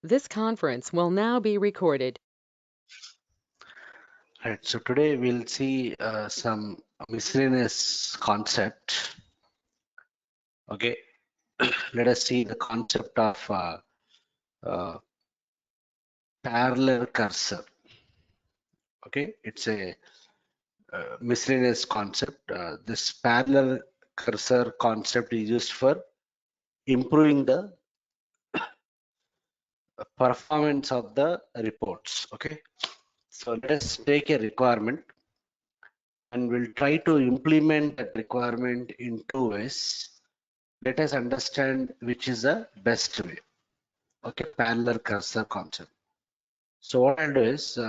This conference will now be recorded. Right, so today we'll see some miscellaneous concept. Okay, let us see the concept of uh, parallel cursor. Okay, it's a miscellaneous concept. This parallel cursor concept is used for improving the performance of the reports. Okay, so let us take a requirement and we'll try to implement that requirement in two ways. Let us understand which is the best way. Okay, parallel cursor concept. So what I'll do is,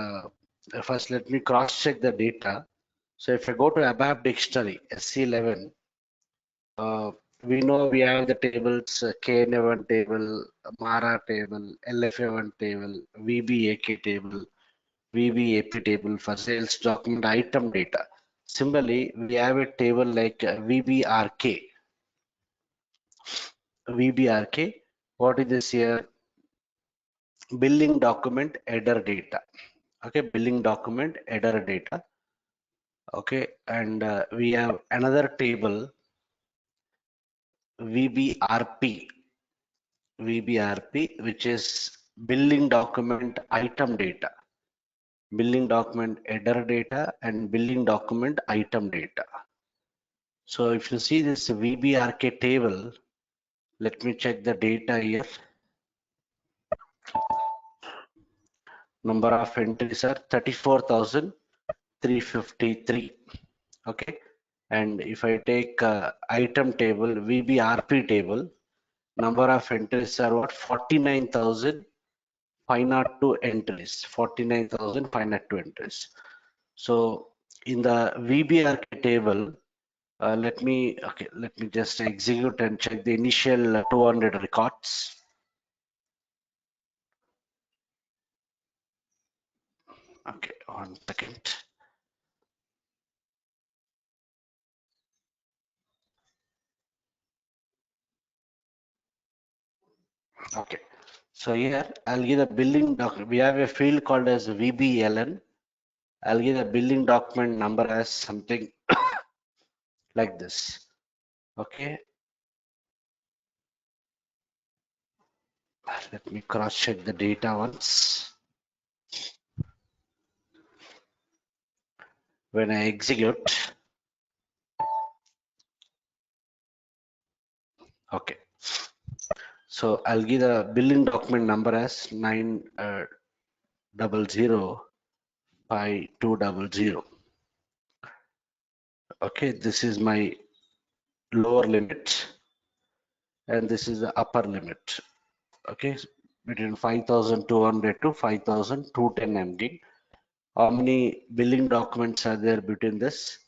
first let me cross check the data. So if I go to ABAP dictionary, SC11, uh, we know we have the tables KN1 table, MARA table, LFA1 table, VBAK table, VBAP table for sales document item data. Similarly, we have a table like VBRK. VBRK, what is this here? Billing document header data. Okay, billing document header data. Okay, and we have another table VBRP, which is billing document item data, billing document header data, and billing document item data. So if you see this VBRK table, let me check the data here. Number of entries are 34,353. Okay, and if I take item table, VBRP table, number of entries are what? 49,502 entries. 49,502 entries. So in the VBRK table, let me just execute and check the initial 200 records. Okay, 1 second. Okay, so here I'll give the billing document. We have a field called as VBLN. I'll give the billing document number as something like this. Okay, let me cross check the data once. When I execute, okay, so I'll give the billing document number as 9005200. Okay, this is my lower limit and this is the upper limit. Okay, between 5,200 to 5,210 MB. How many billing documents are there between this?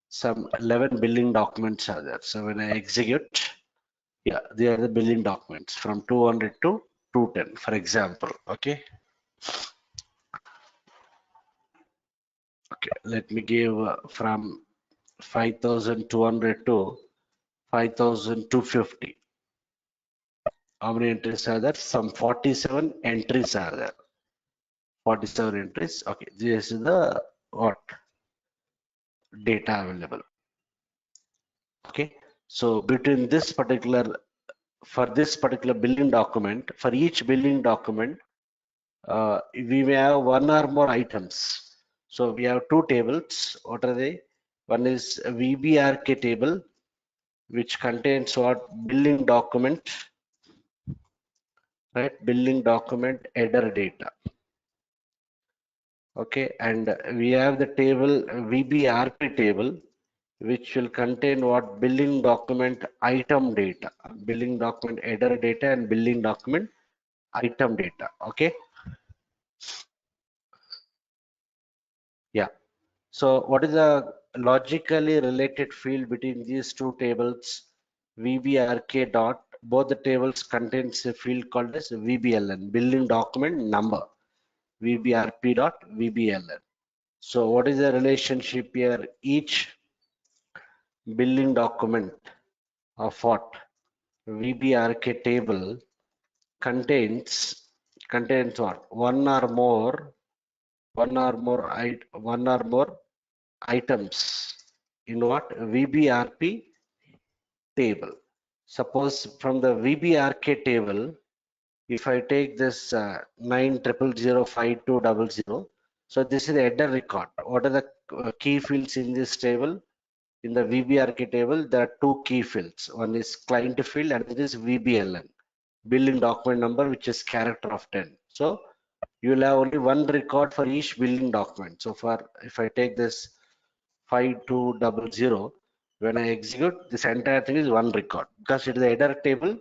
Some 11 billing documents are there. So when I execute, yeah, they are the billing documents from 200 to 210, for example. Okay. Okay, let me give from 5,200 to 5,250. How many entries are there? Some 47 entries are there. 47 entries. Okay, this is the what data available. Okay, so between this particular, for this particular billing document, for each billing document, we may have one or more items. So we have two tables. What are they? One is a VBRK table, which contains what? Billing document, right? Billing document header data. Okay, and we have the table VBRP table, which will contain what? Billing document item data, billing document header data, and billing document item data. Okay, yeah. So what is the logically related field between these two tables? VBRK dot, both the tables contains a field called as VBLN, billing document number, VBRP dot VBLN. So what is the relationship here? Each billing document of what? VBRK table contains contains what? One or more items in what? VBRP table. Suppose from the VBRK table, if I take this 9000520, so this is the header record. What are the key fields in this table? In the VBRK table, there are two key fields. One is client field and it is VBLN, billing document number, which is character of 10. So you will have only one record for each billing document. So if I take this 5200, when I execute, this entire thing is one record because it is a header table.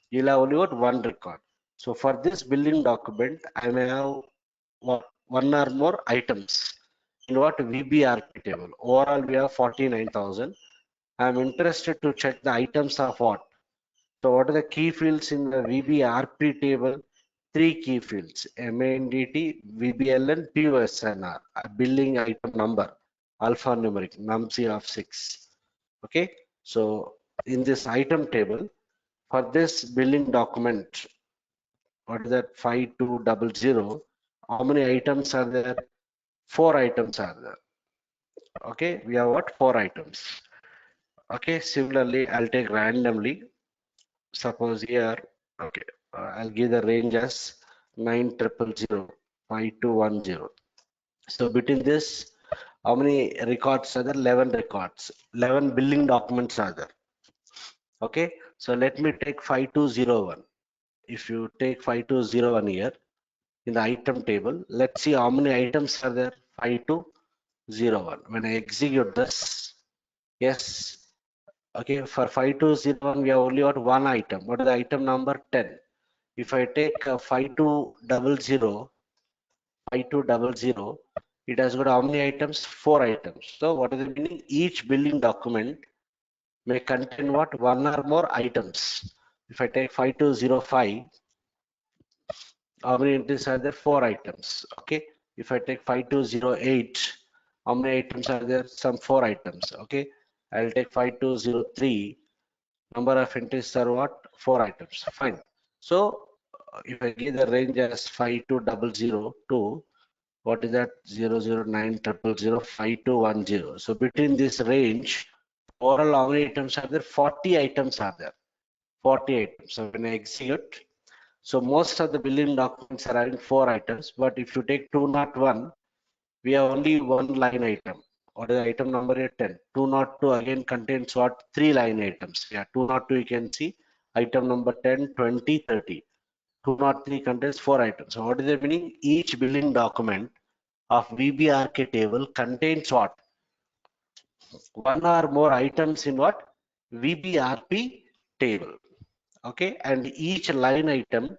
You'll have only got one record. So for this billing document, I may have one or more items in what? VBRP table. Overall, we have 49,000. I'm interested to check the items of what? So what are the key fields in the VBRP table? Three key fields: MANDT, VBLN, POSNR, a billing item number, alphanumeric, num0 of 6. Okay, so in this item table, for this billing document, what is that? 5200. How many items are there? Four items are there. Okay, we have what? Four items. Okay, similarly, I'll take randomly. Suppose here, okay, I'll give the range as 900052110. So between this, how many records are there? 11 records. 11 billing documents are there. Okay, so let me take 5201. If you take 5201 here in the item table, let's see how many items are there. 5201. When I execute this, yes, okay, for 5201, we have only got one item. What is the item number? 10. If I take 5200, it has got how many items? Four items. So what is the meaning? Each billing document may contain what? One or more items. If I take 5205, how many entries are there? Four items. Okay. If I take 5208, how many items are there? Some four items. Okay. I'll take 5203. Number of entries are what? Four items. Fine. So if I give the range as 5200 to what is that? 00900052110. So between this range, overall how many items are there? 40 items are there. 40 items. So when I execute, so most of the billing documents are having four items, but if you take 201, we have only one line item. What is the item number here? 10. 202 again contains what? Three line items. Yeah, 202 you can see item number 10, 20, 30. 203 contains four items. So what is the meaning? Each billing document of VBRK table contains what? One or more items in what? VBRP table. Okay, and each line item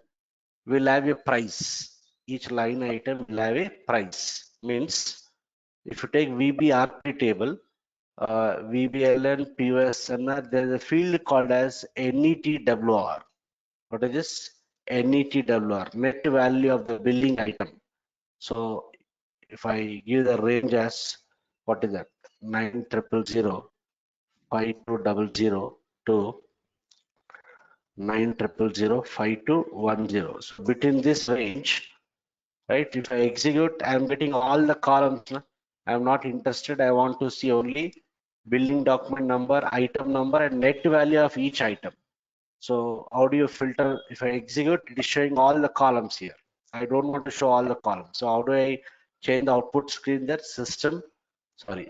will have a price. Each line item will have a price. Means if you take VBRP table, VBLN, POSNR, there is a field called as NETWR. What is this? NETWR, net value of the billing item. So if I give the range as, what is that? 9000520 to 900052110. So between this range, right? If I execute, I am getting all the columns. I am not interested. I want to see only billing document number, item number, and net value of each item. So how do you filter? If I execute, it is showing all the columns here. I don't want to show all the columns. So how do I change the output screen there?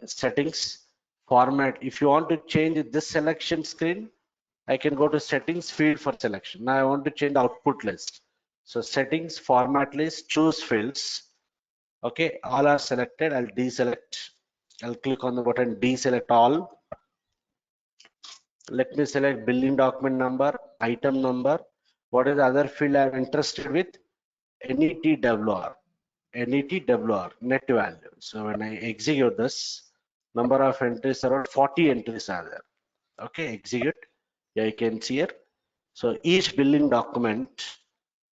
Settings, format. If you want to change this selection screen, I can go to settings, field for selection. Now I want to change the output list. So settings, format list, choose fields. Okay, all are selected. I'll deselect. I'll click on the button deselect all. Let me select billing document number, item number. What is the other field I'm interested with? NETWR. NETWR, net value. So when I execute this, number of entries around 40 entries are there. Okay, execute. Yeah, you can see here. So each billing document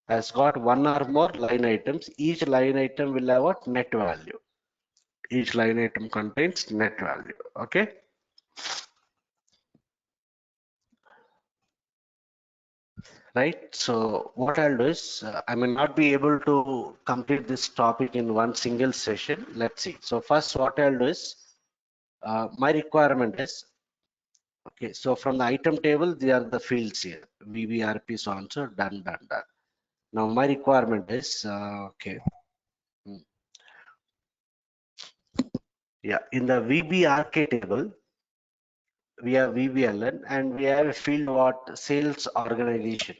has got one or more line items. Each line item will have what? Net value. Each line item contains net value. Okay. right? So what I'll do is I may not be able to complete this topic in one single session. Let's see. So first what I'll do is my requirement is okay. So from the item table, they are the fields here. VBRP so on so done. Now my requirement is okay. Hmm. Yeah, in the VBRK table, we have VBLN and we have a field what sales organization.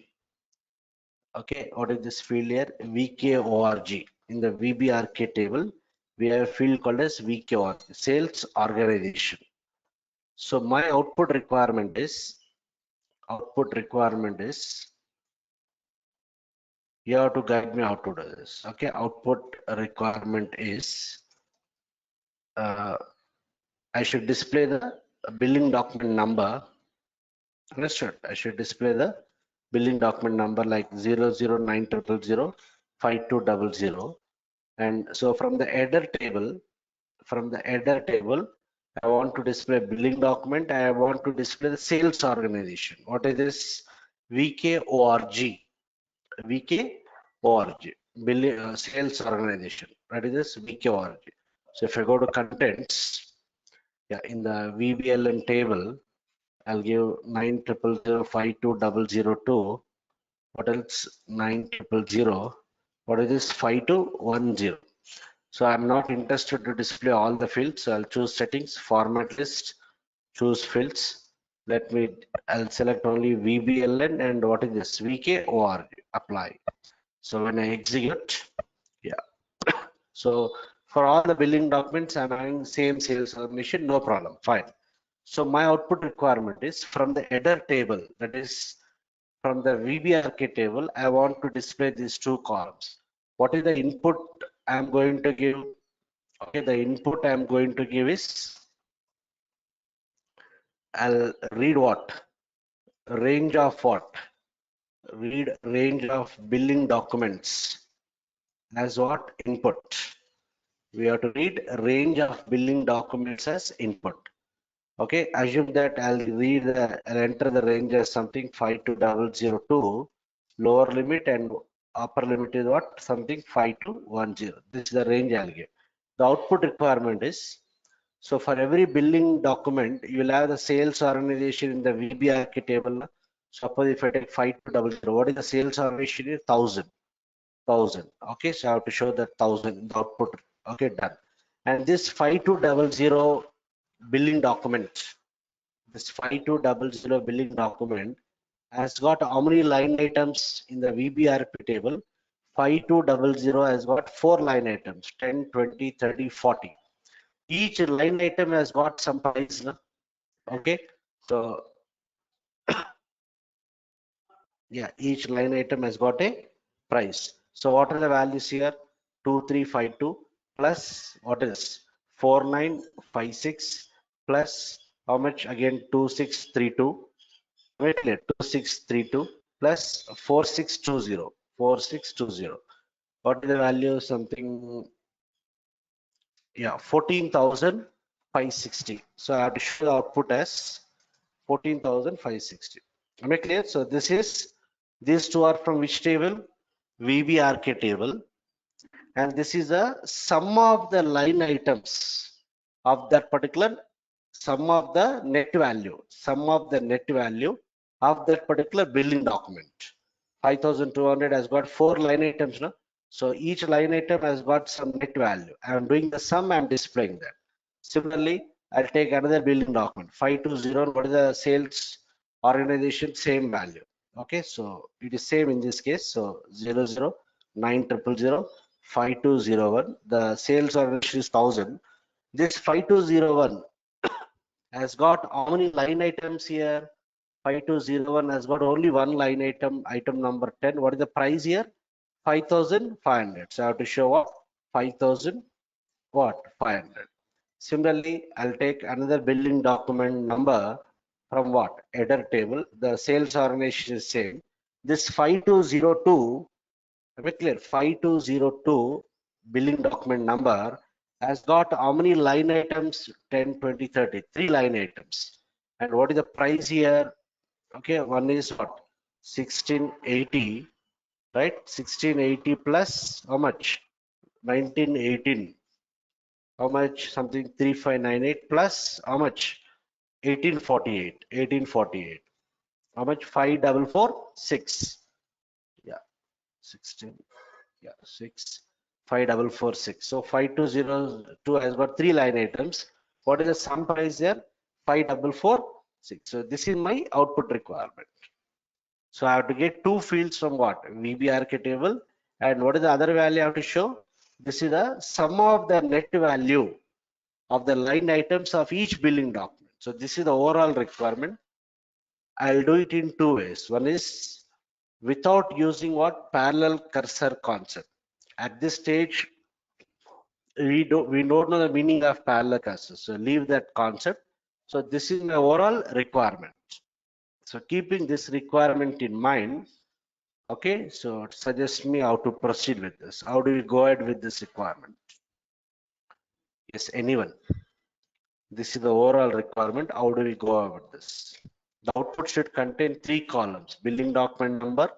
Okay, what is this field here? VKORG. In the VBRK table, we have a field called as VKORG, sales organization. So my output requirement is you have to guide me how to do this. Okay, output requirement is I should display the billing document number. Understood? I should display the billing document number like 00900052000. And so from the header table, I want to display billing document. I want to display the sales organization. What is this? VKORG. VKORG. Billing sales organization. What is this? VKORG. So if I go to contents, yeah, in the VBLN table, I'll give 900052002. What else? 900. What is this? 5210. So I'm not interested to display all the fields. So I'll choose settings, format list, choose fields. I'll select only VBLN and what is this? VKORG. Apply. So when I execute, yeah. So for all the billing documents, I'm having same sales submission, no problem. Fine. So my output requirement is from the header table, that is from the VBRK table, I want to display these two columns. What is the input I'm going to give? Okay, the input I'm going to give is I'll read what? Range of what? Read range of billing documents as what? Input. We have to read range of billing documents as input. Okay, assume that I'll enter the range as something 52002, lower limit and upper limit is what? Something 5210. This is the range I'll give. The output requirement is, so for every billing document, you will have the sales organization in the VBRK table. Suppose if I take 5200, what is the sales organization? Is 1000. Okay, so I have to show that 1000 in the output. Okay, done. And this 5200 billing document, this 5200 billing document has got how many line items in the VBRP table? 5200 has got 4 line items, 10, 20, 30, 40. Each line item has got some price. No? Okay, so yeah, each line item has got a price. So what are the values here? 2352 plus what is 4956 plus how much again? 2632. Wait, 2632 plus 4620. 4620. What is the value? Something, yeah, 14,560. So I have to show the output as 14,560. Am I clear? So these two are from which table? VBRK table. And this is a sum of the line items of that particular sum of the net value of that particular billing document. 5200 has got 4 line items, no? So each line item has got some net value. I am doing the sum, I am displaying that. Similarly, I'll take another billing document 520. What is the sales organization? Same value. Okay, so it is same in this case. So 0090005201. The sales organization is 1000. This 5201 has got how many line items here? 5201 has got only one line item number 10. What is the price here? 5500. So I have to show what? 5000 what? 500. Similarly, I'll take another billing document number from what? Header table. The sales organization is same. This 5202, to be clear, 5202 billing document number has got how many line items? 10, 20, 30. 3 line items. And what is the price here? Okay, one is what? 1680, right? 1680 plus how much? 1918. How much? Something 3598 plus how much? 1848. 1848. How much? 5446. Yeah, 16. Yeah, 6. 5446. So 5202 has got 3 line items. What is the sum price there? 5446. So this is my output requirement. So I have to get two fields from what? VBRK table. And what is the other value I have to show? This is the sum of the net value of the line items of each billing document. So this is the overall requirement. I'll do it in two ways. One is without using what? Parallel cursor concept. At this stage, we don't know the meaning of parallel cursor. So leave that concept. So this is my overall requirement. So keeping this requirement in mind, okay, so suggest me how to proceed with this. How do we go ahead with this requirement? Yes, anyone? This is the overall requirement. How do we go about this? The output should contain 3 columns: billing document number,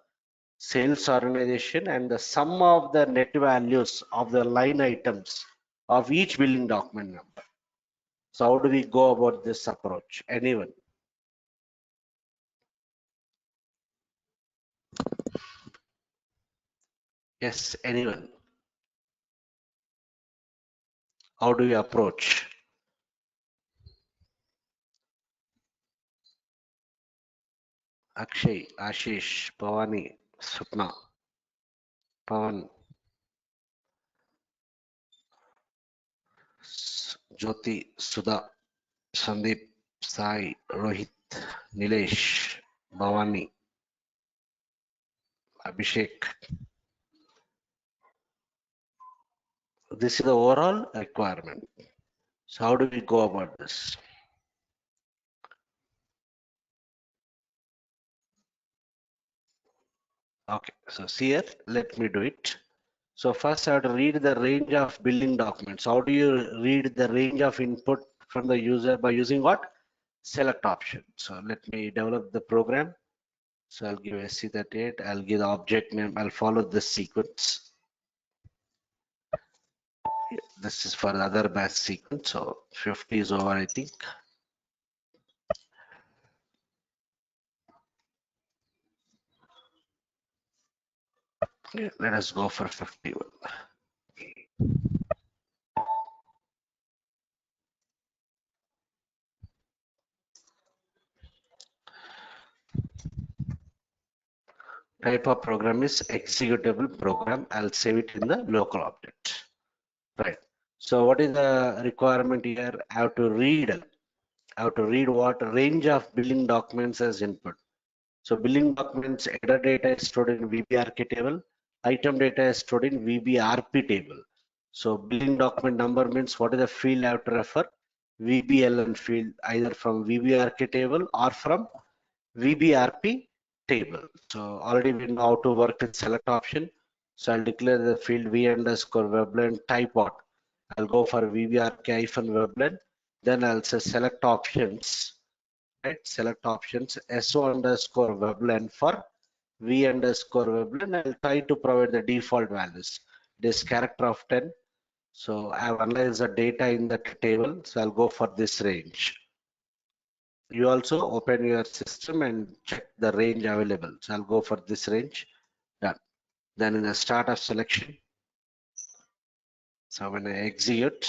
sales organization, and the sum of the net values of the line items of each billing document number. So how do we go about this approach? Anyone? Yes, anyone? How do we approach? Akshay, Ashish, Pavani, Supna, Pavan, Jyoti, Sudha, Sandeep, Sai, Rohit, Nilesh, Bhavani, Abhishek. This is the overall requirement. So how do we go about this? Okay, so see here, let me do it. So first I have to read the range of billing documents. How do you read the range of input from the user? By using what? Select option. So let me develop the program. So I'll give SC38, I'll give the object name, I'll follow this sequence. This is for the other batch sequence. So 50 is over, I think. Yeah, let us go for 51. Type of program is executable program. I'll save it in the local object. Right. So what is the requirement here? I have to read what range of billing documents as input. So billing documents header data is stored in VBRK table. Item data is stored in VBRP table. So billing document number means what is the field I have to refer? VBLN field, either from VBRK table or from VBRP table. So already we know how to work with select option. So I'll declare the field v underscore weblen type what? I'll go for VBRK-weblen. Then I'll say select options, right? Select options SO underscore weblen for v underscore weblen. I'll try to provide the default values. This character of 10. So I have analyzed the data in that table. So I'll go for this range. You also open your system and check the range available. So I'll go for this range. Done. Then in the start of selection, so when I execute,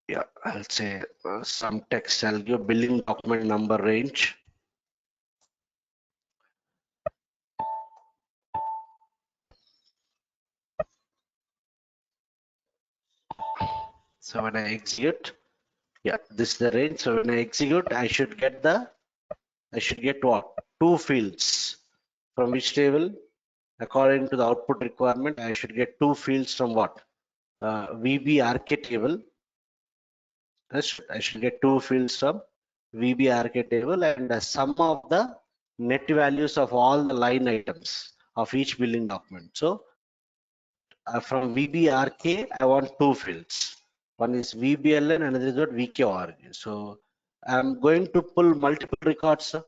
yeah, I'll say some text. I'll give billing document number range. So when I execute, yeah, this is the range. So when I execute, I should get what? Two fields. From which table? According to the output requirement, I should get two fields from what? VBRK table. I should get two fields from VBRK table and the sum of the net values of all the line items of each billing document. So from VBRK, I want two fields. One is VBLN, another is what VKORG. So I'm going to pull multiple records, sir.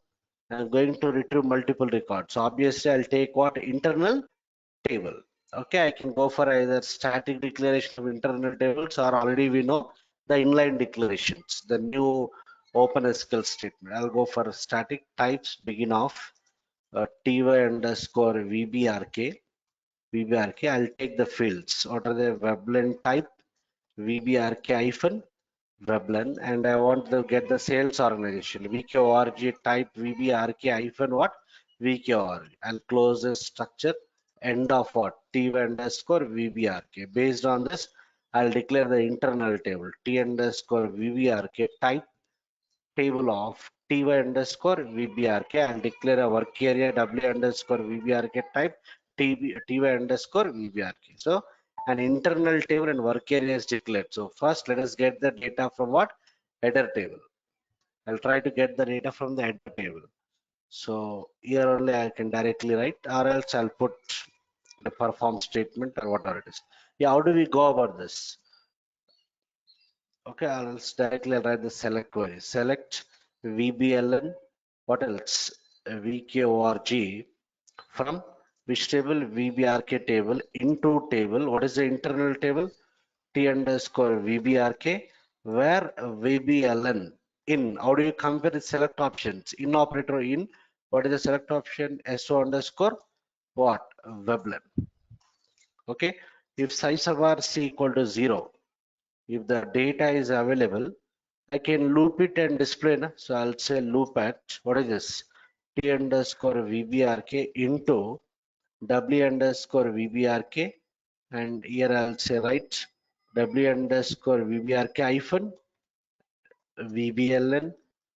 I'm going to retrieve multiple records. So obviously I'll take what? Internal table. Okay, I can go for either static declaration of internal tables, or already we know the inline declarations, the new OpenSQL statement. I'll go for static types, begin off ty underscore VBRK. I'll take the fields. What are the Veblen type? VBRK hyphen Veblen, and I want to get the sales organization. VKORG type VBRK hyphen what? VKORG. I'll close the structure. End of what? T underscore VBRK. Based on this, I'll declare the internal table. T underscore VBRK type table of ty underscore VBRK. I'll declare a work area W underscore VBRK type ty underscore VBRK. So an internal table and work area is declared. So first let us get the data from what? Header table. I'll try to get the data from the header table. So here only I can directly write, or else I'll put the perform statement or whatever it is. Yeah, how do we go about this? Okay, I'll directly write the select query. Select VBLN. What else? VKORG from which table? VBRK table into table. What is the internal table? T underscore VBRK. Where VBLN in. How do you compare the select options? In operator in. What is the select option? SO underscore what? Veblen. Okay. If size of R C equal to 0, if the data is available, I can loop it and display. So I'll say loop at what is this? T underscore VBRK into W underscore VBRK, and here I'll say right W underscore VBRK hyphen VBLN,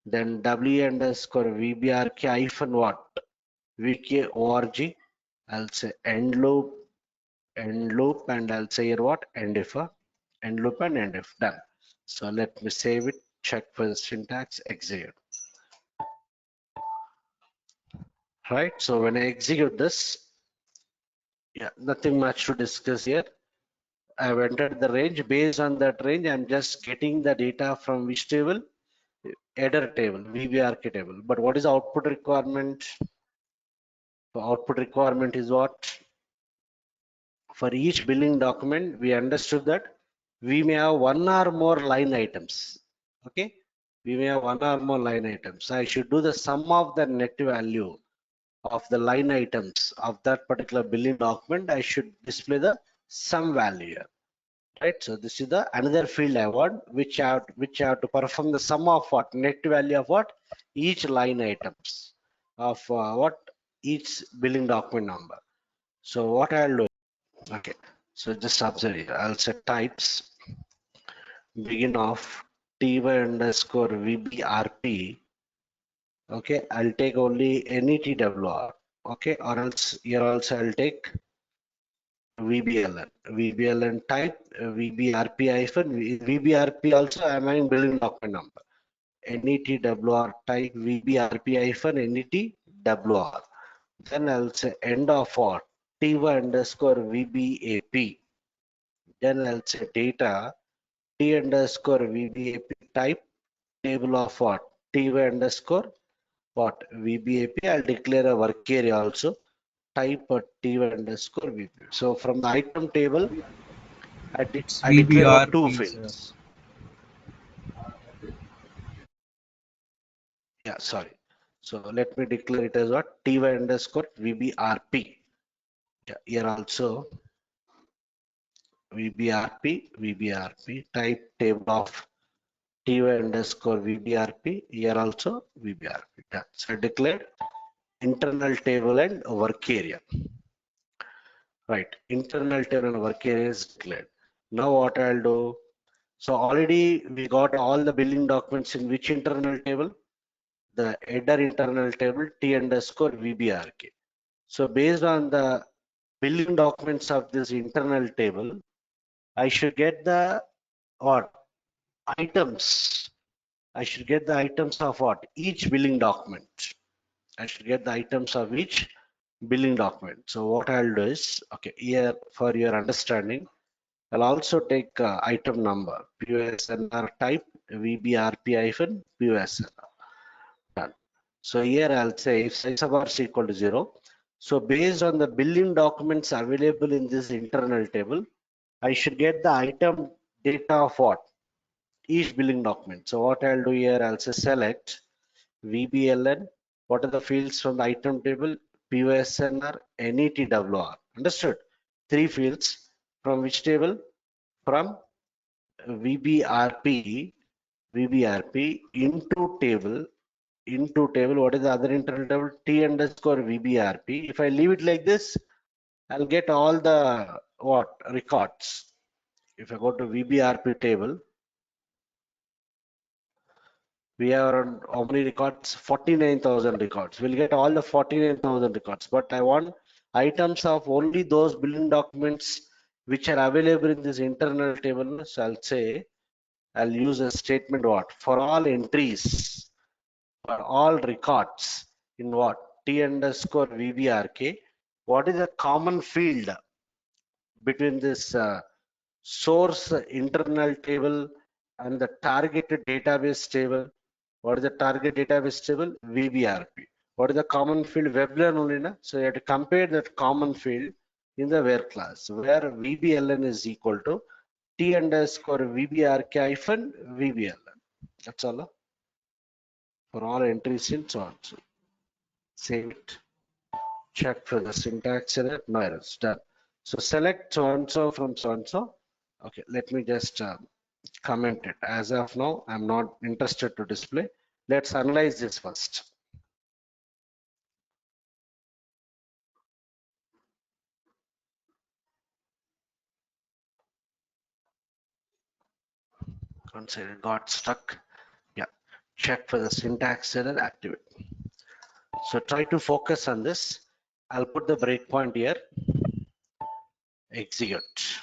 then W underscore VBRK hyphen what? VKORG. I'll say end loop, and I'll say here what? End if, end loop and end if. Done. So let me save it, check for the syntax, execute. Right, so when I execute this, yeah, nothing much to discuss here. I've entered the range. Based on that range, I'm just getting the data from which table? Header table, VBRK table. But what is the output requirement? The output requirement is what? For each billing document, we understood that we may have one or more line items. Okay, we may have one or more line items. I should do the sum of the net value of the line items of that particular billing document. I should display the sum value here. Right, so this is the another field I want, which I have to perform the sum of what? Net value of what? Each line items of what? Each billing document number. So what I'll do? Okay, so just observe here. I'll set types begin of ty underscore VBRP. Okay, I'll take only NETWR. Okay, or else here also I'll take VBLN type VBRP hyphen VBRP also I'm having billing document number. NETWR type VBRP hyphen NETWR. Then I'll say end of what? ty underscore VBAP. Then I'll say data T underscore VBAP type table of what? Ty underscore what? VBAP. I'll declare a work area also. Type a Ty underscore VBAP. So from the item table, It's I declare what? Two VBRP, sir. fields. Yeah, sorry. So let me declare it as what? Ty underscore VBRP. Yeah, here also VBRP type table of Ty underscore VBRP. Here also VBRP. Yeah. So I declared internal table and work area. Right, internal table and work area is declared. Now what I'll do? So already we got all the billing documents in which internal table? The header internal table T underscore VBRK. So based on the billing documents of this internal table, I should get the what? Items. I should get the items of what? Each billing document. I should get the items of each billing document. So what I'll do is, okay, here for your understanding, I'll also take item number, POSNR type, VBRP-POSNR. Done. So here I'll say if size of R is equal to 0. So based on the billing documents available in this internal table, I should get the item data of what? Each billing document. So what I'll do here, I'll say select VBLN. What are the fields from the item table? POSNR, NETWR. Understood? Three fields. From which table? From VBRP into table. What is the other internal table? T underscore VBRP. If I leave it like this, I'll get all the what records. If I go to VBRP table, we have around how many records? 49,000 records. We'll get all the 49,000 records, but I want items of only those billing documents which are available in this internal table. So I'll say, I'll use a statement what? For all entries, for all records in what? T underscore VBRK. What is the common field between this source internal table and the targeted database table? What is the target database table? VBRP. What is the common field? WebLearn only, na? So you have to compare that common field in the where class, where VBLN is equal to T underscore VBRK hyphen VBLN. That's all. For all entries in so on. So save it. Check for the syntax error. No errors. Done. So select so and so from so and so. Okay, let me just comment it. As of now, I'm not interested to display. Let's analyze this first. Consider it got stuck. Yeah, check for the syntax error, activate. So try to focus on this. I'll put the breakpoint here. Execute.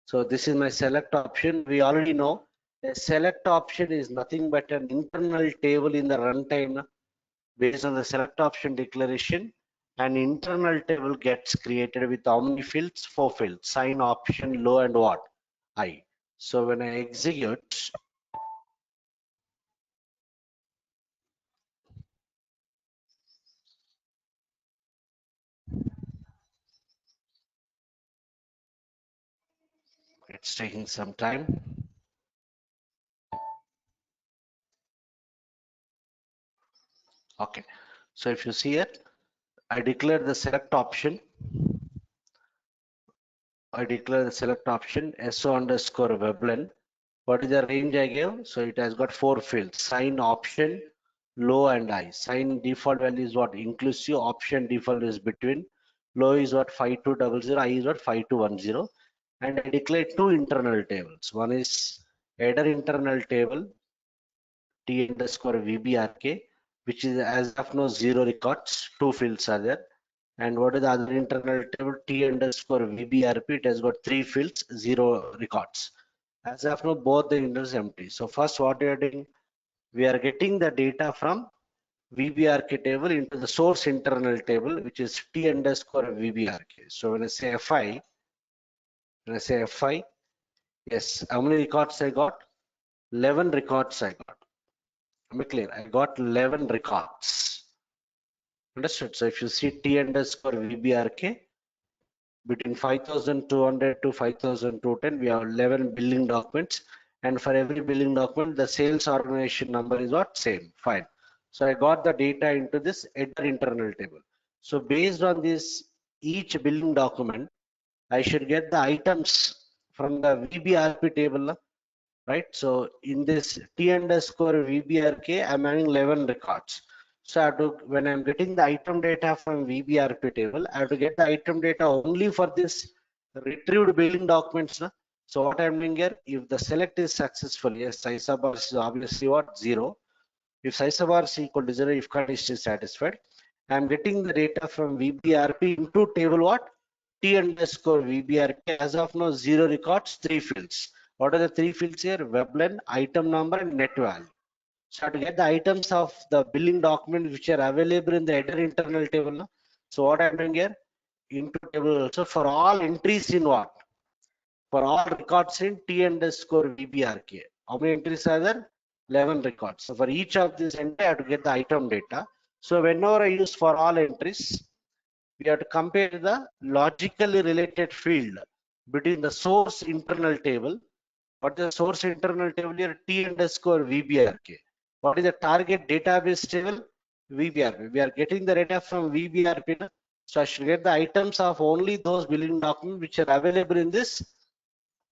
So this is my select option. We already know a select option is nothing but an internal table in the runtime. Based on the select option declaration, an internal table gets created with how many fields? 4 fields. Sign, option, low, and what? I. So when I execute, it's taking some time. Okay, so if you see it, I declare the select option. SO underscore WebLen. What is the range I gave? So it has got 4 fields: sign, option, low, and I. Sign default value is what? Inclusive. Option default is between. Low is what? 5200. I is what? 5210. And I declare 2 internal tables. One is header internal table T underscore VBRK, which is as of now 0 records. 2 fields are there. And what is the other internal table? T underscore VBRP. It has got 3 fields, 0 records. As of now, both the index empty. So first, what we are doing, we are getting the data from VBRK table into the source internal table, which is T underscore VBRK. So when I say F5, yes, how many records I got? 11 records I got. Am I clear? I got 11 records. Understood? So if you see T underscore VBRK, between 5200 to 5210, we have 11 billing documents, and for every billing document the sales organization number is what? Same. Fine. So I got the data into this header internal table. So based on this each billing document, I should get the items from the VBRP table, right? So in this T underscore VBRK, I'm having 11 records. So I have to, when I'm getting the item data from VBRP table, I have to get the item data only for this retrieved billing documents. Na? So what I'm doing here, if the select is successful, yes, size of bar is obviously what? 0. If size of bar is equal to 0, if condition is satisfied, I'm getting the data from VBRP into table what? T underscore VBRK. As of now, 0 records, 3 fields. What are the 3 fields here? WebLen, item number, and net value. So to get the items of the billing document which are available in the header internal table. No? So what I'm doing here? Into table also for all entries in what? for all records in T underscore VBRK. How many entries are there? 11 records. So for each of these entries, I have to get the item data. So whenever I use for all entries, we have to compare the logically related field between the source internal table. What is the source internal table here? T underscore VBRK. What is the target database table? VBRP. We are getting the data from VBRP. So I should get the items of only those billing documents which are available in this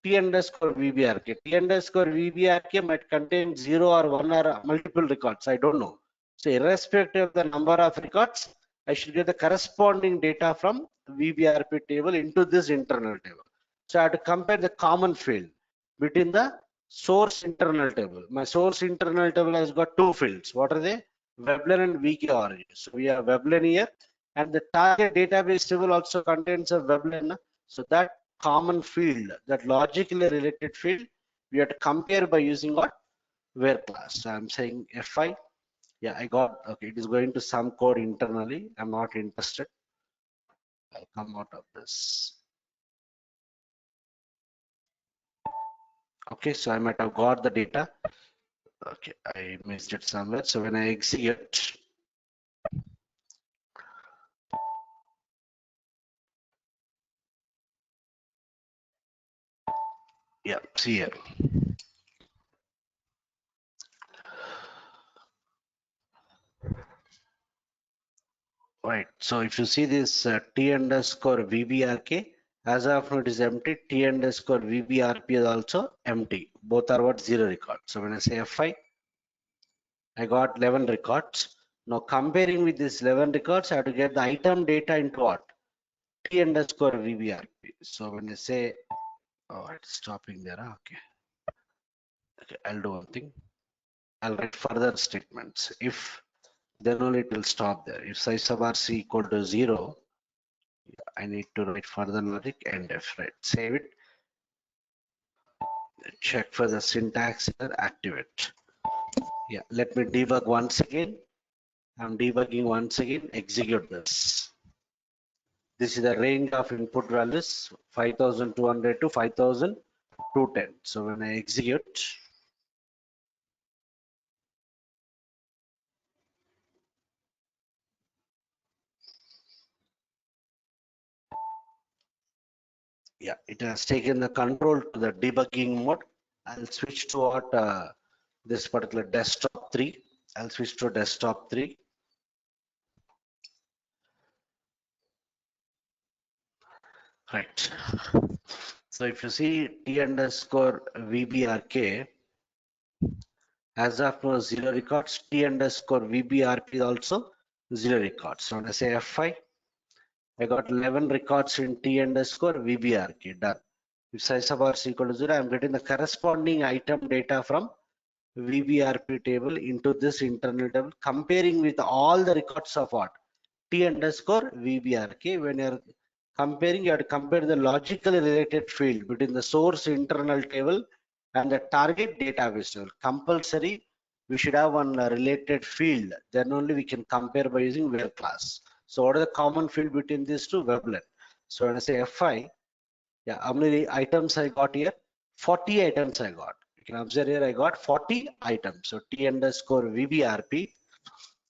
T underscore VBRK. T underscore VBRK might contain 0 or 1 or multiple records. I don't know. So irrespective of the number of records, I should get the corresponding data from VBRP table into this internal table. So I have to compare the common field between the source internal table. My source internal table has got two fields. What are they? Veblen and VK origin. So we have Veblen here, and the target database table also contains a Veblen. So that common field, that logically related field, we have to compare by using what? Where class. So I'm saying F5. Yeah, I got, okay, it is going to some code internally. I'm not interested. I'll come out of this. Okay, so I might have got the data. Okay, I missed it somewhere. So when I execute, yeah, see here. Right, so if you see this T underscore VBRK, as of now it is empty. T underscore VBRP is also empty. Both are what? 0 records. So when I say F5, I got 11 records. Now comparing with this 11 records, I have to get the item data into what? T underscore VBRP. So when I say, oh, it's stopping there. Okay. Okay, I'll do one thing. I'll write further statements. If then only it will stop there. If size sub RC equal to 0, I need to write further logic and if, right? Save it. Check for the syntax error, activate. Yeah, let me debug once again. I'm debugging once again. Execute this. This is the range of input values 5200 to 5210. So when I execute, yeah, it has taken the control to the debugging mode. I'll switch to what this particular desktop 3. I'll switch to desktop 3. Right. So if you see T underscore VBRK, as of now 0 records, T underscore VBRP is also 0 records. So when I say F5, I got 11 records in T underscore VBRK, done. If size of R is equal to 0, I'm getting the corresponding item data from VBRP table into this internal table, comparing with all the records of what? T underscore VBRK. When you're comparing, you have to compare the logically related field between the source internal table and the target database table. Compulsory, we should have one related field. Then only we can compare by using where class. So what are the common field between these two? Veblen. So when I say F5, yeah, how many items I got here? 40 items I got. You can observe here I got 40 items. So T underscore VBRP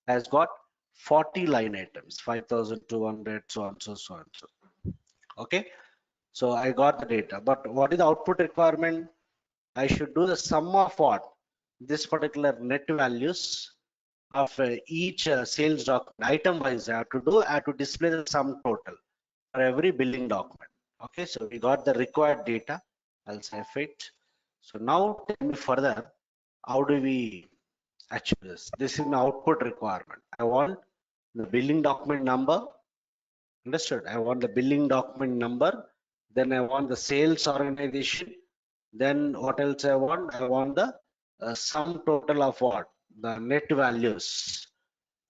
has got 40 line items, 5200, so on, so on, so. Okay, so I got the data, but what is the output requirement? I should do the sum of what? This particular net values of each sales document, item wise I have to display the sum total for every billing document. Okay, so we got the required data. I'll save it. So now tell me further, how do we achieve this? This is my output requirement. I want the billing document number. Understood? I want the billing document number. Then I want the sales organization. Then what else I want? I want the sum total of what? The net values.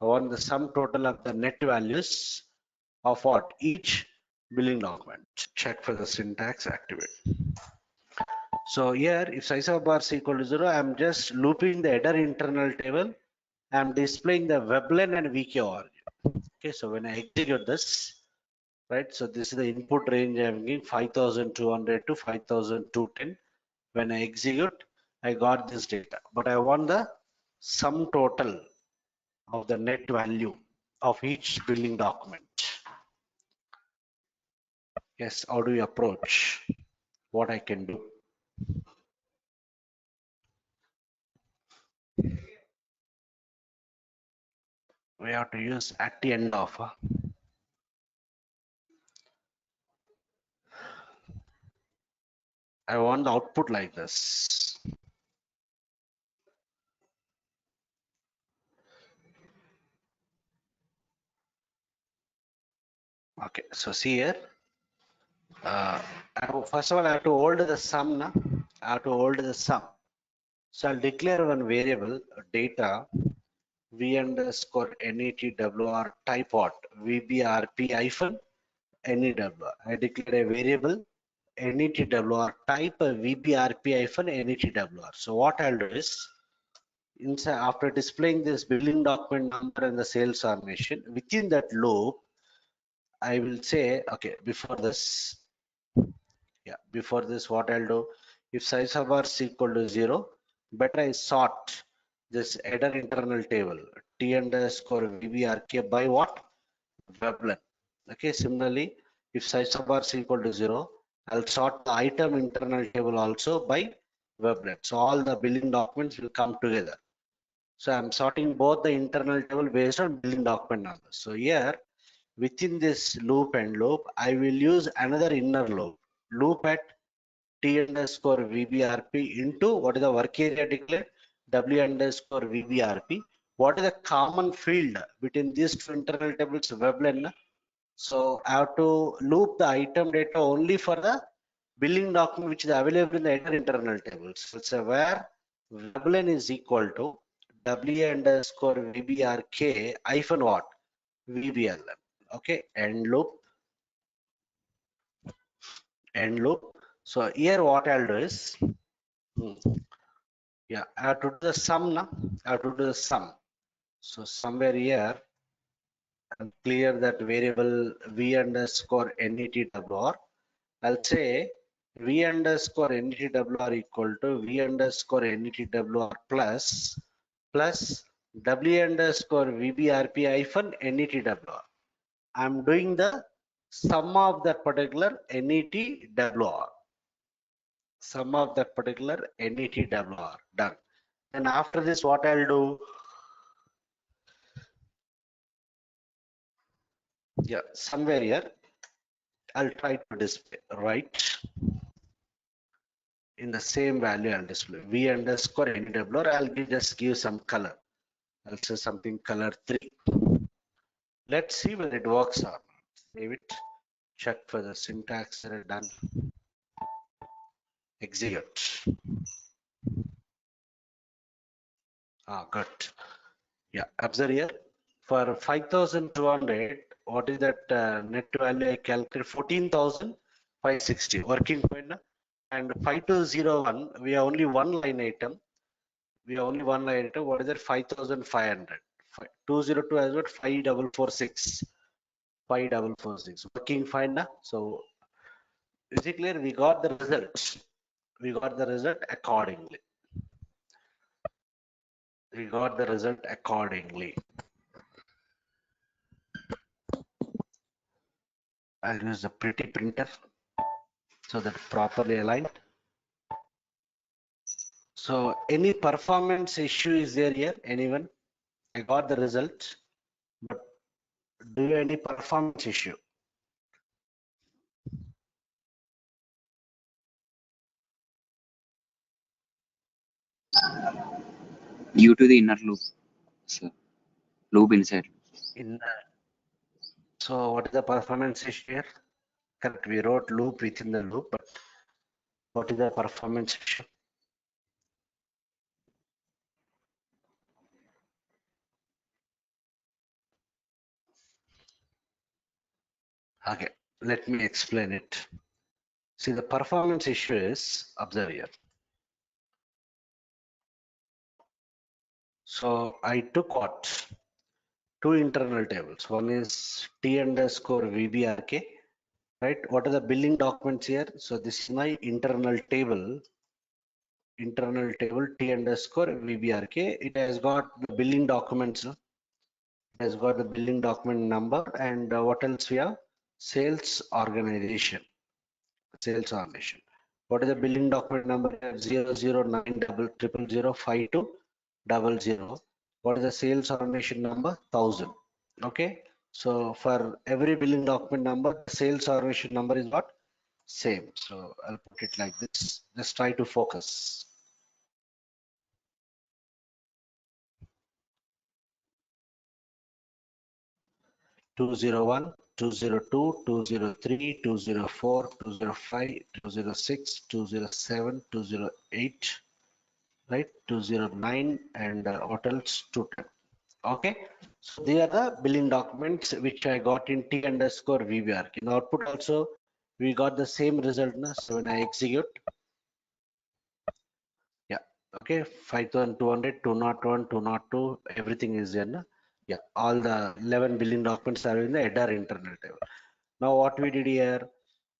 I want the sum total of the net values of what? Each billing document. Check for the syntax, activate. So here, if size of bar is equal to 0, I'm just looping the header internal table. I'm displaying the Veblen and VK origin. Okay, so when I execute this, right? So this is the input range I'm giving 5200 to 5210. When I execute, I got this data, but I want the sum total of the net value of each billing document. Yes, how do you approach? What I can do? We have to use at the end of. I want the output like this. Okay, so see here. First of all, I have to hold the sum. Na? I have to hold the sum. So I'll declare one variable data v underscore netwr type what vbrp hyphen netwr. I declare a variable netwr type vbrp hyphen netwr. So what I'll do is inside after displaying this billing document number and the sales information within that loop, I will say okay before this what I'll do, if size of bar is equal to 0, better I sort this header internal table t underscore vbrk by what weblen. Okay, similarly if size of bar is equal to 0, I'll sort the item internal table also by weblen. So all the billing documents will come together. So I'm sorting both the internal table based on billing document number. So here within this loop and loop, I will use another inner loop. Loop at T underscore VBRP into what is the work area declared W underscore VBRP. What is the common field between these two internal tables weblen? So I have to loop the item data only for the billing document which is available in the header internal tables. So it's a where weblen is equal to W underscore VBRK hyphen what? VBLN. Okay, end loop. So here what I'll do is, yeah, I have to do the sum now. I have to do the sum. So somewhere here, I'll clear that variable v underscore netwr. I'll say v underscore netwr equal to v underscore netwr plus w underscore vbrp hyphen netwr. I'm doing the sum of that particular netwr. Sum of that particular netwr done. And after this, what I'll do? Yeah, somewhere here, I'll try to display right in the same value. I'll display v underscore netwr. I'll just give some color. I'll say something color 3. Let's see whether it works or not. Save it. Check for the syntax error done. Execute. Good. Yeah, observe here. For 5200, what is that net value I calculate? 14,560. Working point. And 5201, we have only one line item. What is that? 5,500. 202 has what? 5446. 5446. Working fine now. So is it clear? We got the result. We got the result accordingly. We got the result accordingly. I'll use the pretty printer so that properly aligned. So any performance issue is there here? Anyone? I got the result, but do you have any performance issue? Due to the inner loop, sir. Loop inside. So what is the performance issue here? Correct, we wrote loop within the loop, but what is the performance issue? Okay, let me explain it. See, the performance issue is, observe here. So I took what? Two internal tables. One is T underscore VBRK right? What are the billing documents here? So this is my internal table T underscore VBRK. It has got the billing documents. It has got the billing document number, and what else we have? Sales organization. Sales organization. What is the billing document number? 00900005200. What is the sales organization number? 1000. Okay. So for every billing document number, the sales organization number is what? Same. So I'll put it like this. Just try to focus. 201, 202, 203, 204, 205, 206, 207, 208, right? 209, and what else? 210. Okay. So they are the billing documents which I got in T underscore VBR. In output also, we got the same result. So when I execute, yeah, okay, 5200, 201, 202, everything is in. Yeah, all the 11 billing documents are in the header internal table. Now what we did here,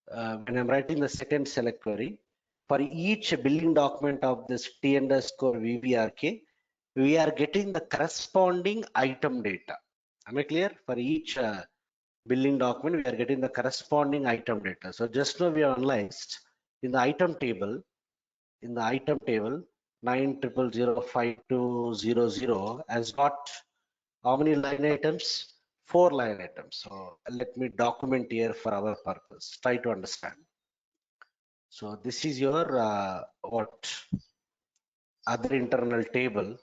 when I'm writing the second select query, for each billing document of this T underscore VBRK, we are getting the corresponding item data. Am I clear? For each billing document, we are getting the corresponding item data. So just now we have analyzed in the item table, 900052000 has got how many line items? 4 line items. So let me document here for our purpose. Try to understand. So this is your what other internal table.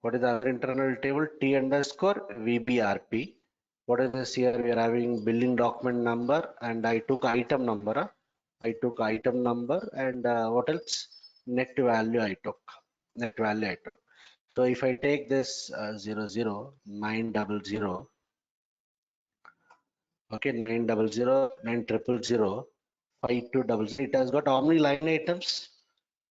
What is the other internal table? T underscore VBRP. What is this here? We are having billing document number, and I took item number. I took item number, and what else? Net value I took. Net value I took. So if I take this 00900, okay, 900, 900, 5200, it has got how many line items?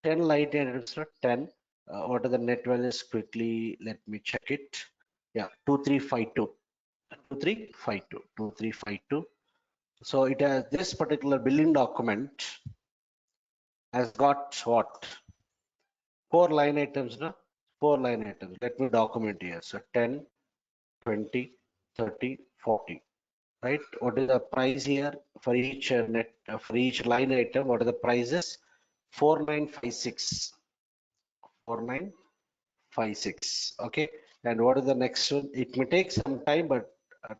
10 line items, not 10. What are the net values? Quickly, let me check it. Yeah, 2352. 2352. 2352. So it has this particular billing document has got what? 4 line items, no? 4 line items. Let me document here. So 10, 20, 30, 40. Right? What is the price here for each for each line item? What are the prices? 4956. 4956. Okay. And what is the next one? It may take some time, but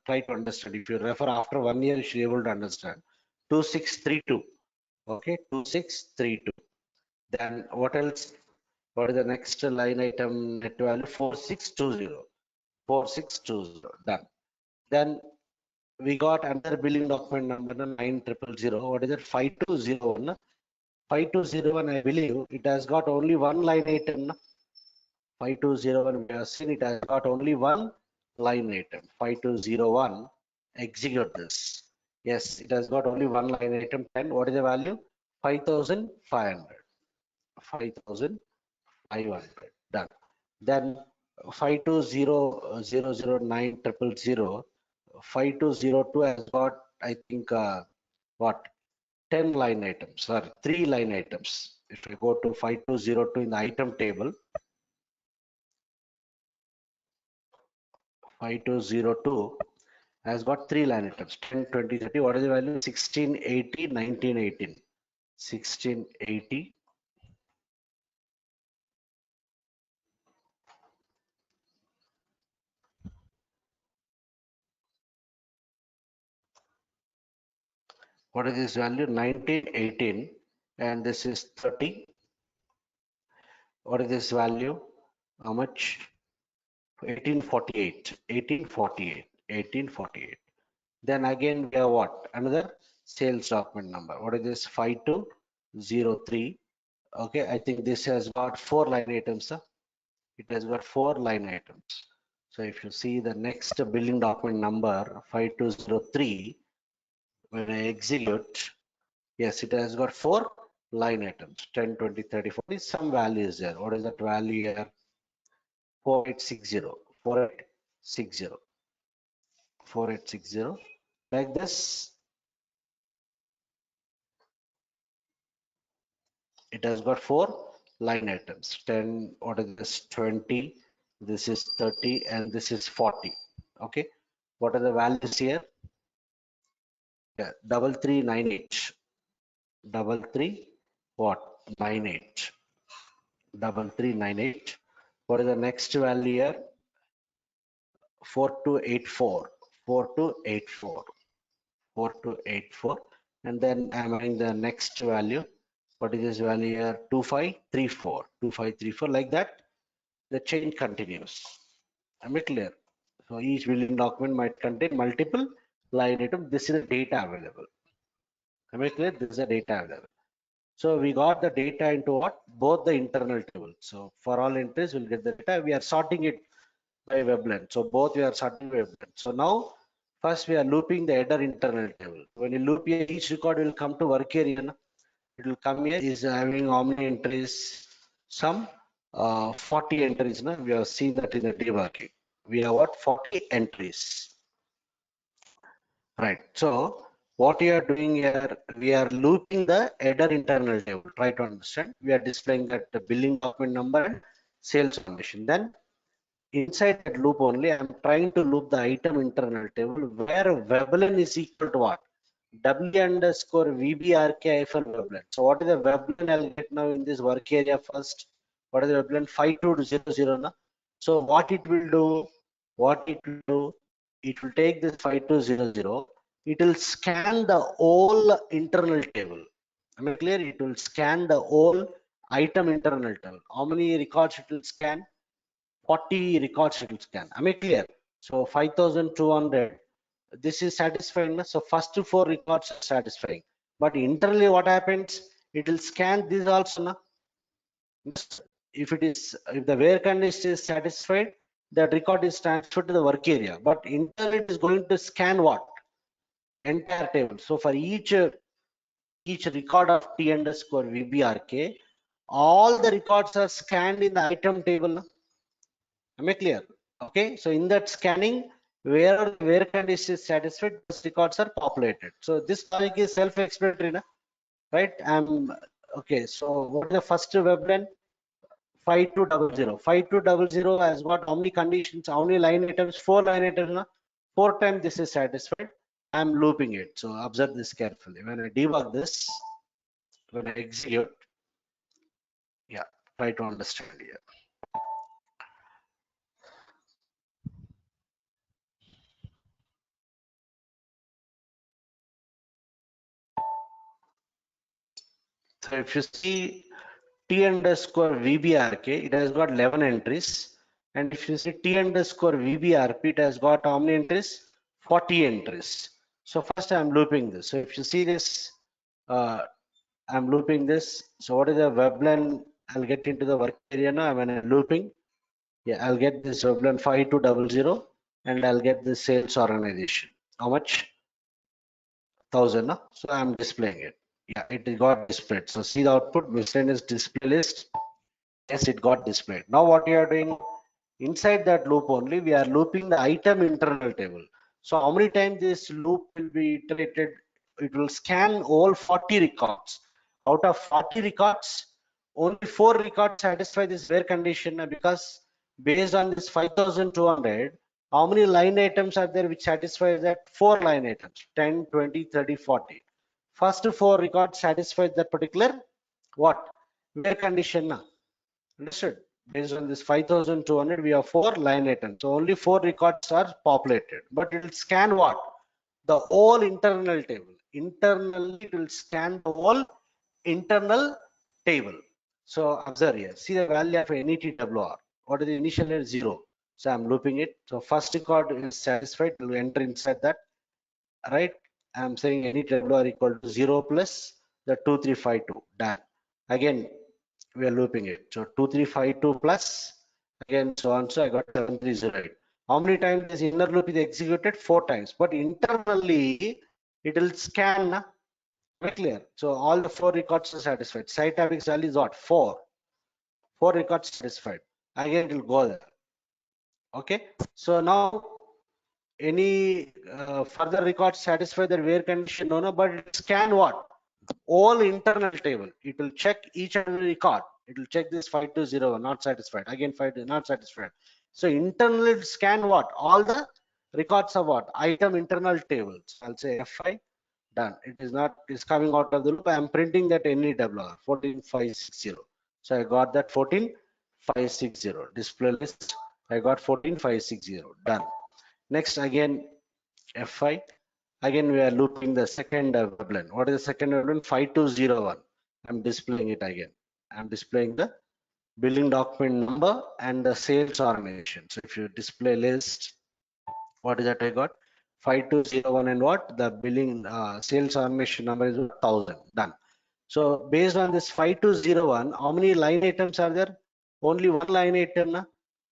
try to understand. If you refer after 1 year, you should be able to understand. 2632. Okay. 2632. Then what else? What is the next line item net value? 4620. 4620. Done. Then we got another billing document number 9000. What is it? 5201. 5201, I believe it has got only one line item. 5201, we have seen it has got only one line item. 5201, execute this. Yes, it has got only one line item. 10. What is the value? 5500. 5500. Done. Then 52000900. 5202 has got, I think, what? 10 line items, sorry, 3 line items. If I go to 5202 in the item table, 5202 has got 3 line items, 10, 20, 30. What is the value? 1680, 1918. 1680. What is this value? 1918. And this is 30. What is this value? How much? 1848. 1848. 1848. Then again we have what? Another sales document number. What is this? 5203. Okay, I think this has got 4 line items. It has got 4 line items. So if you see the next billing document number 5203, when I execute, yes, it has got 4 line items. 10, 20, 30, 40. Some value is there. What is that value here? 4860. 4860. 4860. Like this, it has got 4 line items. 10, what is this? 20, this is 30, and this is 40. Okay. What are the values here? Yeah, 3398. 33 what? 98. 3398. What is the next value here? 4284. 4284. 4284. And then I'm having the next value. What is this value here? 2534. 2534. Like that, the change continues. Am I clear? So each billing document might contain multiple line items. This is the data available. Am I clear? This is the data available. So we got the data into what? Both the internal tables. So for all entries, we'll get the data. We are sorting it by WebLens. So both we are sorting by WebLens. So now, first we are looping the header internal table. When you loop here, each record will come to work area. It will come here is having how many entries? Some 40 entries. No? We have seen that in the debugging. We have what? 40 entries. Right. So what we are doing here, we are looping the header internal table. Try to understand. We are displaying that the billing document number and sales condition. Then inside that loop only, I'm trying to loop the item internal table where WebLen is equal to what? W underscore VBRK hyphen WebLen. So what is the WebLen I'll get now in this work area first? What is the WebLen 5200 now? So what it will do? What it will do? It will take this 5200. It will scan the whole internal table. Am I clear? It will scan the whole item internal table. How many records it will scan? 40 records it will scan. Am I clear? So 5200. This is satisfying. So first 4 records are satisfying. But internally, what happens? It will scan this also. Na? If the where condition is satisfied, that record is transferred to the work area. But internally, it is going to scan what? Entire table. So for each record of T underscore VBRK, all the records are scanned in the item table. Na? Am I clear? Okay, so in that scanning, where condition is satisfied, those records are populated. So this logic is self-explanatory, right? I'm okay. So what is the first WebLen? 5200. 5200 has got how many conditions? How many line items? 4 line items. Na? 4 times this is satisfied. I'm looping it. So observe this carefully. When I debug this, when I execute, yeah, try to understand here. So if you see T underscore VBRK, it has got 11 entries. And if you see T underscore VBRP, it has got how many entries? 40 entries. So first I'm looping this. So if you see this, I'm looping this. So what is the WebLen? I'll get into the work area now. When I'm looping, yeah, I'll get this WebLen 5200 and I'll get the sales organization. How much? 1000. No? So I'm displaying it. Yeah, it got displayed. So see the output miscellaneous display list. Yes, it got displayed. Now what we are doing inside that loop only, we are looping the item internal table. So how many times this loop will be iterated? It will scan all 40 records. Out of 40 records, only 4 records satisfy this where condition because based on this 5200, how many line items are there which satisfy that? 4 line items, 10, 20, 30, 40. First 4 records satisfy that particular what? Where condition now? Understood? Based on this 5200, we have 4 line items. So only 4 records are populated. But it will scan what? The whole internal table. Internally, it will scan the whole internal table. So observe here. See the value of NETWR. What is the initial is 0. So I'm looping it. So first record is satisfied. It will enter inside that. Right? I'm saying NETWR equal to 0 plus the 2352. Done. Again, we are looping it. So 2352 plus again so on. So I got 7308. How many times this inner loop is executed? 4 times. But internally it will scan. Na? Very clear. So all the 4 records are satisfied. Site traffic value is what? 4. 4 records satisfied. Again it will go there. Okay. So now any further records satisfy the where condition? No, but it scan what? All internal table. It will check each and every record. It will check this 5201 not satisfied. Again 5 not satisfied. So internally it scan what? All the records of what? Item internal tables. I'll say F5 done. It is not, it's coming out of the loop. I am printing that NEWR 14560. So I got that 14560 display list. I got 14560 done. Next again F5. Again we are looping the second webline. What is the second webline? 5201. I'm displaying it again. I'm displaying the billing document number and the sales organization. So if you display list, what is that I got? 5201 and what? The billing sales organization number is 1000. Done. So based on this 5201, how many line items are there? Only one line item. Na?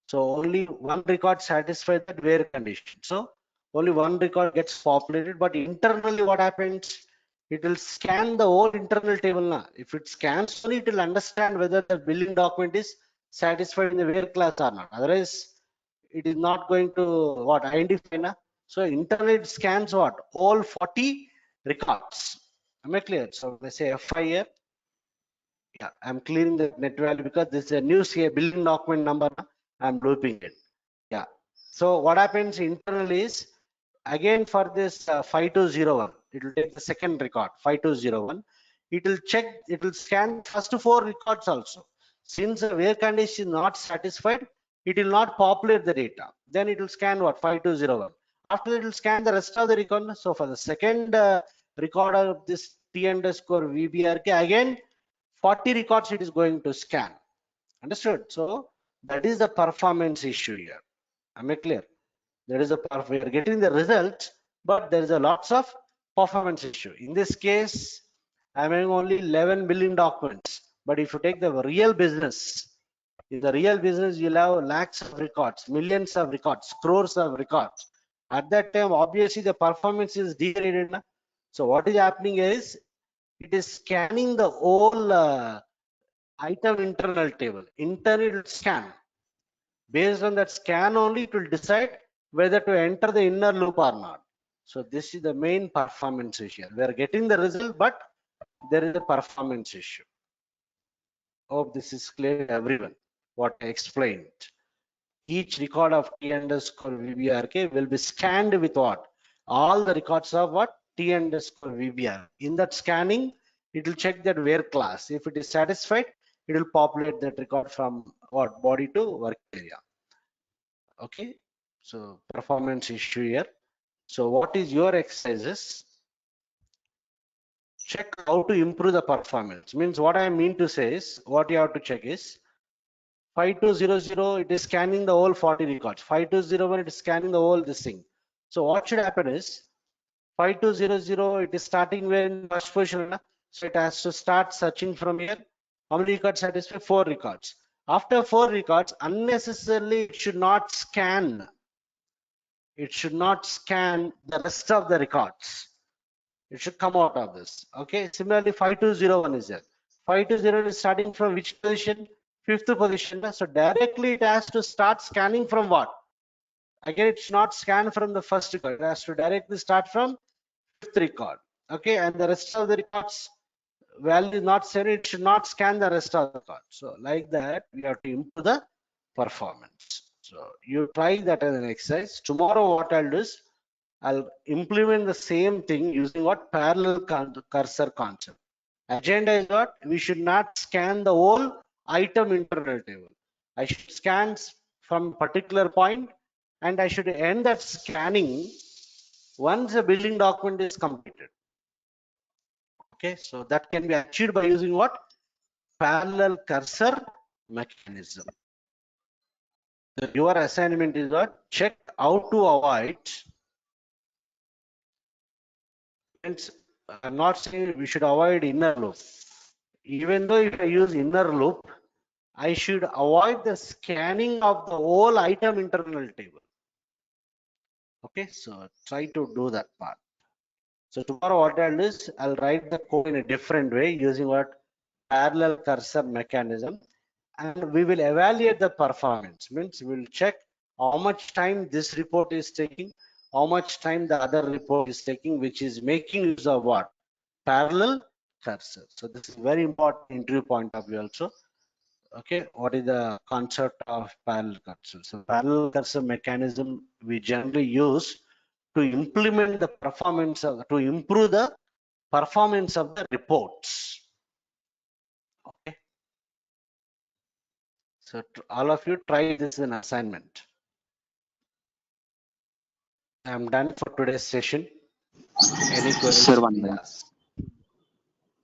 So only one record satisfies that where condition. So only one record gets populated, but internally what happens? It will scan the whole internal table. Na? If it scans only, it will understand whether the billing document is satisfied in the where class or not. Otherwise, it is not going to what identify. Na? So internally it scans what? All 40 records. Am I clear? So let's say F5 here. Yeah, I'm clearing the net value because this is a new CA billing document number. I'm looping it. Yeah. So what happens internally is again for this 5201, it will take the second record 5201. It will check, it will scan first four records also. Since the where condition is not satisfied, it will not populate the data. Then it will scan what 5201. After that, it will scan the rest of the record. So for the second record of this T underscore VBRK, again 40 records it is going to scan. Understood? So that is the performance issue here. Am I clear? There is a we are getting the result, but there is a lots of performance issue. In this case, I'm having only 11 billion documents. But if you take the real business, in the real business, you'll have lakhs of records, millions of records, crores of records. At that time, obviously, the performance is degraded. Na? So what is happening is, it is scanning the whole item internal table. Internal scan. Based on that scan only, it will decide whether to enter the inner loop or not. So this is the main performance issue. We are getting the result, but there is a performance issue. Hope this is clear to everyone. What I explained. Each record of T underscore VBRK will be scanned with what? All the records of what? T underscore VBR. In that scanning, it will check that where class. If it is satisfied, it will populate that record from what? Body to work area. Okay. So performance issue here. So what is your exercises? Check how to improve the performance. Means what I mean to say is, what you have to check is 5200, it is scanning the whole 40 records. 5201, it is scanning the whole this thing. So what should happen is 5200, it is starting when first position. So it has to start searching from here. How many records satisfy? 4 records. After 4 records, unnecessarily it should not scan. It should not scan the rest of the records. It should come out of this. Okay. Similarly, 5201 is there. 5201 is starting from which position? 5th position. So directly it has to start scanning from what? Again, it's not scan from the first record. It has to directly start from 5th record. Okay. And the rest of the records value is not set. It should not scan the rest of the records. So like that, we have to improve the performance. So you try that as an exercise. Tomorrow, what I'll do is I'll implement the same thing using what? Parallel cursor concept. Agenda is what? We should not scan the whole item internal table. I should scan from a particular point and I should end that scanning once the billing document is completed. Okay, so that can be achieved by using what? Parallel cursor mechanism. So your assignment is what? Check how to avoid. I'm not saying we should avoid inner loop. Even though if I use inner loop, I should avoid the scanning of the whole item internal table. Okay, so try to do that part. So tomorrow what I'll do is I'll write the code in a different way using what? Parallel cursor mechanism, and we will evaluate the performance. Means we'll check how much time this report is taking, how much time the other report is taking, which is making use of what? Parallel cursor. So this is very important interview point of view also. Okay, what is the concept of parallel cursor? So parallel cursor mechanism we generally use to implement the performance of, to improve the performance of the reports. Okay, so all of you try this in assignment. I'm done for today's session. Any queries? Sir, one Please line. ask.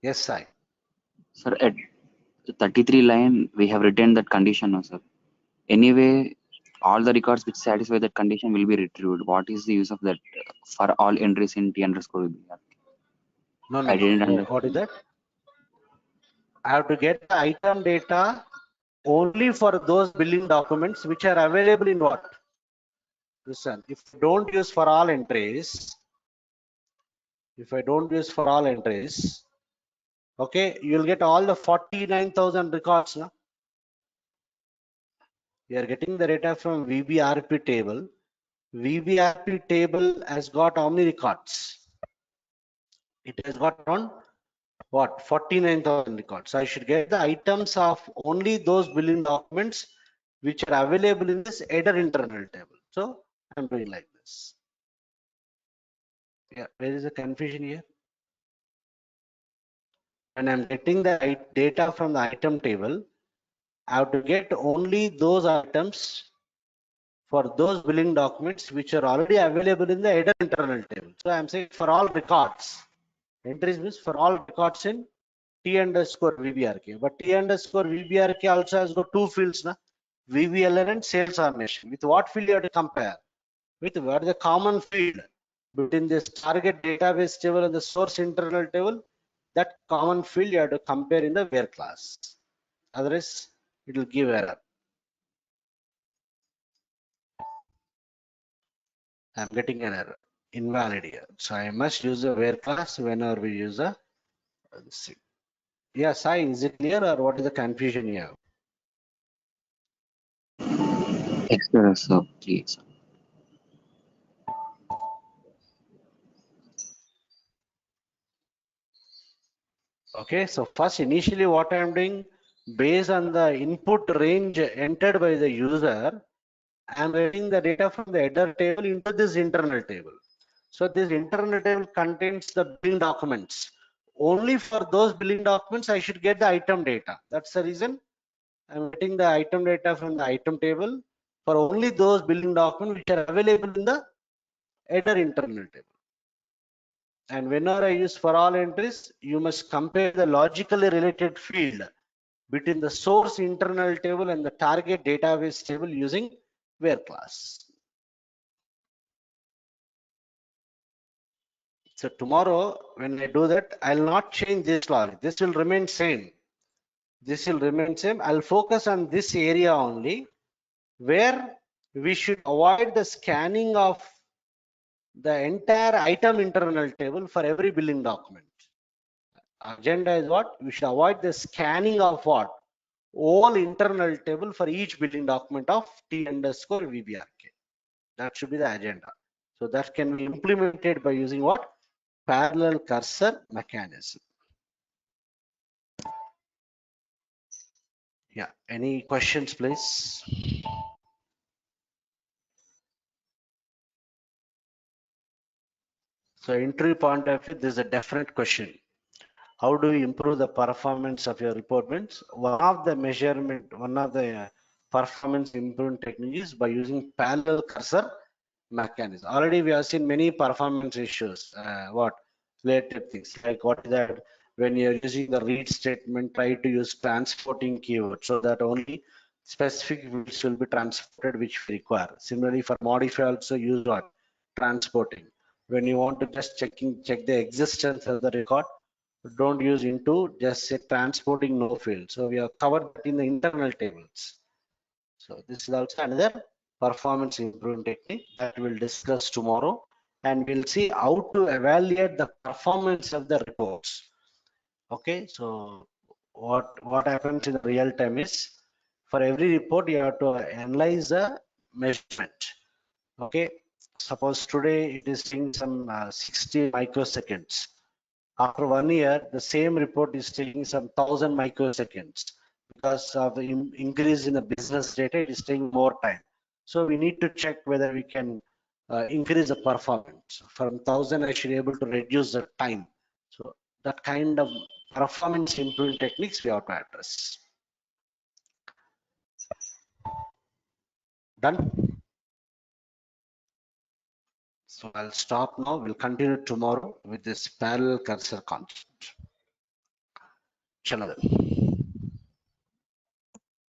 Yes, Sai. Sir, at 33 line, we have written that condition, no, sir. Anyway, all the records which satisfy that condition will be retrieved. What is the use of that for all entries in T underscore VBR? No. I didn't What is understand. that? I have to get the item data only for those billing documents which are available in what? Listen, if I don't use for all entries, okay, you'll get all the 49,000 records. No? You are getting the data from VBRP table. VBRP table has got how many records? It has got around what? 49,000 records. So I should get the items of only those billing documents which are available in this header internal table. So I'm doing like this. Yeah, where is the confusion here? When I'm getting the data from the item table, I have to get only those items for those billing documents which are already available in the header internal table. So I'm saying for all records. Entries means for all records in T underscore VBRK. But T underscore VBRK also has got two fields, na? VBLN and sales ornation. With what field you have to compare? With what is the common field between this target database table and the source internal table? That common field you have to compare in the where class. Otherwise, it will give error. I'm getting an error. Invalid here. So I must use a where class whenever we use a. Yeah, Sai, is it clear or what is the confusion here? Yes, sir, please. Okay, so first initially what I am doing, based on the input range entered by the user, I am writing the data from the header table into this internal table. So this internal table contains the billing documents. Only for those billing documents I should get the item data. That's the reason I'm getting the item data from the item table for only those billing documents which are available in the header internal table. And whenever I use for all entries, you must compare the logically related field between the source internal table and the target database table using where class. So tomorrow, when I do that, I'll not change this logic. This will remain same. This will remain same. I'll focus on this area only, where we should avoid the scanning of the entire item internal table for every billing document. Agenda is what? We should avoid the scanning of what? All internal table for each billing document of T underscore VBRK. That should be the agenda. So that can be implemented by using what? Parallel cursor mechanism. Yeah, any questions, please? So entry point of view, this is a definite question. How do you improve the performance of your reportments? One of the performance improvement techniques by using parallel cursor mechanism. Already we have seen many performance issues. What related things like what is that when you're using the read statement, try to use transporting keyword so that only specific fields will be transported which we require. Similarly, for modify also use what? Transporting. When you want to just check the existence of the record, don't use into, just say transporting no field. So we have covered that in the internal tables. So this is also another performance improvement technique that we'll discuss tomorrow, and we'll see how to evaluate the performance of the reports. Okay, so what happens in real time is, for every report you have to analyze the measurement. Okay, Suppose today it is taking some 60 microseconds. After 1 year, the same report is taking some 1000 microseconds. Because of the increase in the business data, it is taking more time. So we need to check whether we can increase the performance. From 1000, I should be able to reduce the time. So that kind of performance improvement techniques we have to address. Done? So I'll stop now. We'll continue tomorrow with this parallel cursor concept. Chalo.